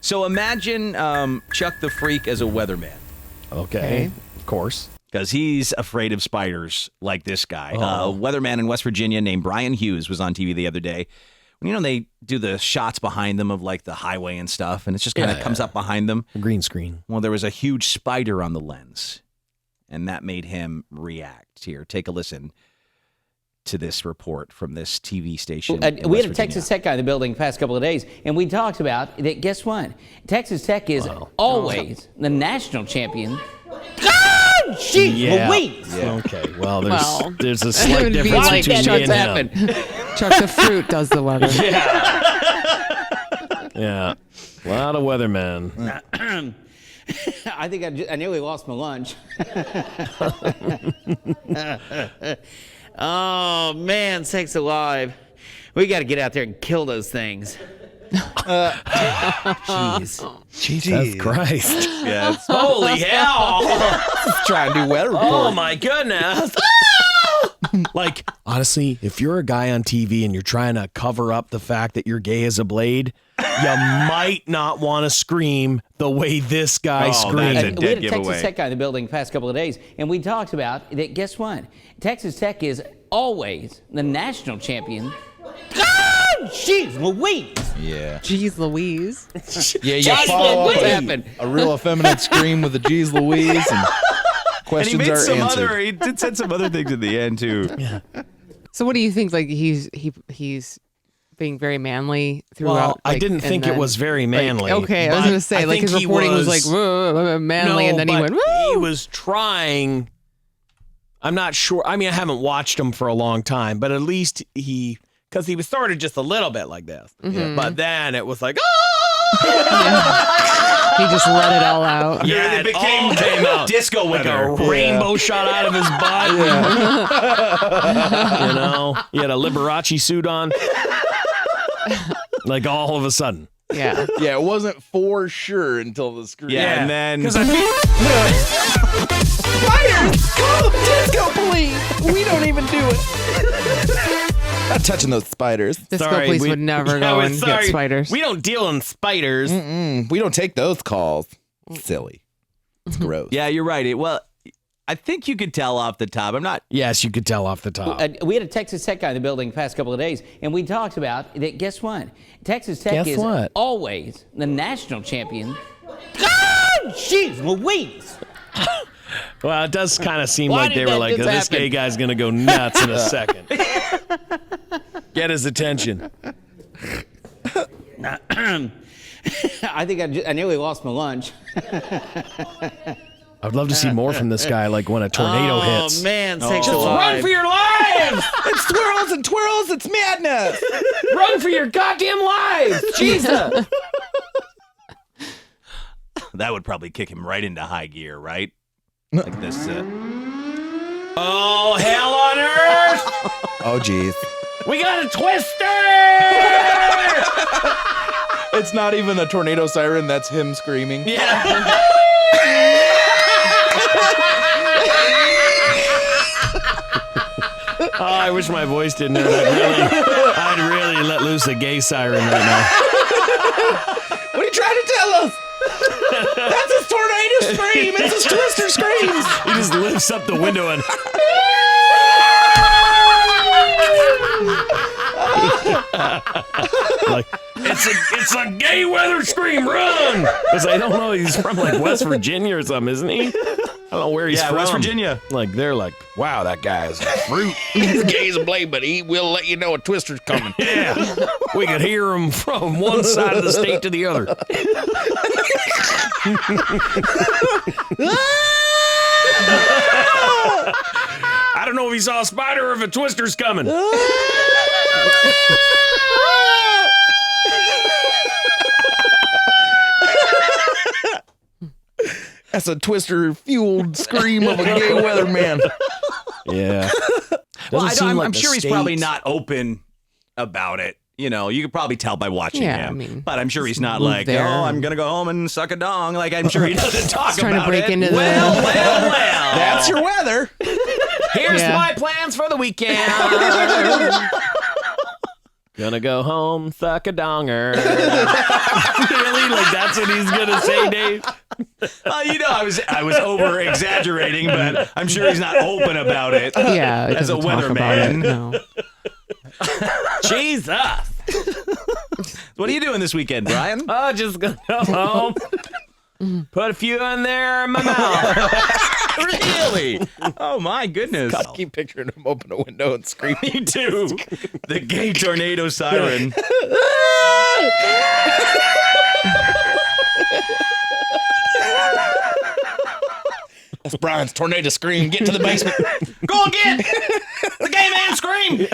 So imagine Chuck the Freak as a weatherman. Okay. Of course. Because he's afraid of spiders like this guy. A weatherman in West Virginia named Brian Hughes was on TV the other day. You know, they do the shots behind them of like the highway and stuff, and it just kind of comes up behind them. A green screen. Well, there was a huge spider on the lens, and that made him react. Here, take a listen to this report from this TV station. We had a Texas Tech guy in the building the past couple of days, and we talked about that. Guess what? Texas Tech is always the national champion. God, jeez Louise! Yeah. Okay, well, there's a slight difference between me and him. Chuck the Fruit does the weather. Yeah. A lot of weathermen. I think I nearly lost my lunch. Oh, man, sakes alive. We got to get out there and kill those things. Jeez. Jesus Christ. Yes. Holy hell. Trying to do weather report. Oh, my goodness. Like, honestly, if you're a guy on TV and you're trying to cover up the fact that you're gay as a blade, you might not want to scream the way this guy screamed. We had a Texas Tech guy in the building the past couple of days, and we talked about that. Guess what? Texas Tech is always the national champion. God, jeez Louise! Yeah. Jeez Louise. Yeah, you follow up a real effeminate scream with a geez Louise, and questions and he made are answered. He did said some other things at the end, too. Yeah. So what do you think? Like he's being very manly throughout. Well, I didn't think it was very manly. Okay, I was going to say, like his reporting was like manly, and then he went, woo! He was trying. I'm not sure. I mean, I haven't watched him for a long time, but at least because he was sort of just a little bit like this. Mm-hmm. But then it was like, he just let it all out. Yeah, it became disco like wicker. a rainbow shot out of his butt. You know, he had a Liberace suit on. Like all of a sudden. Yeah. Yeah, it wasn't for sure until the screen. Yeah, and then... Spiders! Call the disco police! We don't even do it. Not touching those spiders. Disco police would never go and get spiders. We don't deal in spiders. We don't take those calls. Silly. It's gross. Yeah, you're right. I think you could tell off the top. I'm not... Yes, you could tell off the top. We had a Texas Tech guy in the building the past couple of days, and we talked about that. Guess what? Texas Tech is always the national champion. God, jeez Louise! Well, it does kind of seem like they were like, this gay guy's going to go nuts in a second. Get his attention. I think I nearly lost my lunch. I'd love to see more from this guy, like when a tornado hits. Oh, man, just run for your lives! It's swirls and twirls, it's madness! Run for your goddamn lives! Jesus! That would probably kick him right into high gear, right? Like this. Oh, hell on earth! Oh, geez. We got a twister! It's not even a tornado siren, that's him screaming. Yeah. Oh, I wish my voice didn't hurt. I'd really let loose a gay siren right now. What are you trying to tell us? That's his tornado scream. It's his twister screams. He just lifts up the window and... like, it's a gay weather scream, run! Because I don't know, he's from like West Virginia or something, isn't he? I don't know where he's from. West Virginia. Like, they're like, wow, that guy is a fruit. He's gay as a blade, but he will let you know a twister's coming. Yeah. We could hear him from one side of the state to the other. I don't know if he saw a spider or if a twister's coming. That's a twister-fueled scream of a gay weatherman. Yeah. Well, I'm sure he's probably not open about it. You know, you could probably tell by watching him. I mean, but I'm sure he's not like, I'm going to go home and suck a dong. Like, I'm sure he doesn't talk trying about to break it. into well. That's your weather. Here's my plans for the weekend. Gonna go home, suck a donger. Really? Like that's what he's gonna say, Dave? I was over exaggerating, but I'm sure he's not open about it. Yeah, he as a doesn't talk about it, weatherman. no. Jesus. What are you doing this weekend, Brian? Oh, just gonna go home. Put a few in there in my mouth. Really? Oh my goodness! I keep picturing him open a window and screaming. Me too. The gay tornado siren. That's Brian's tornado scream. Get to the basement. Go and get the gay man scream.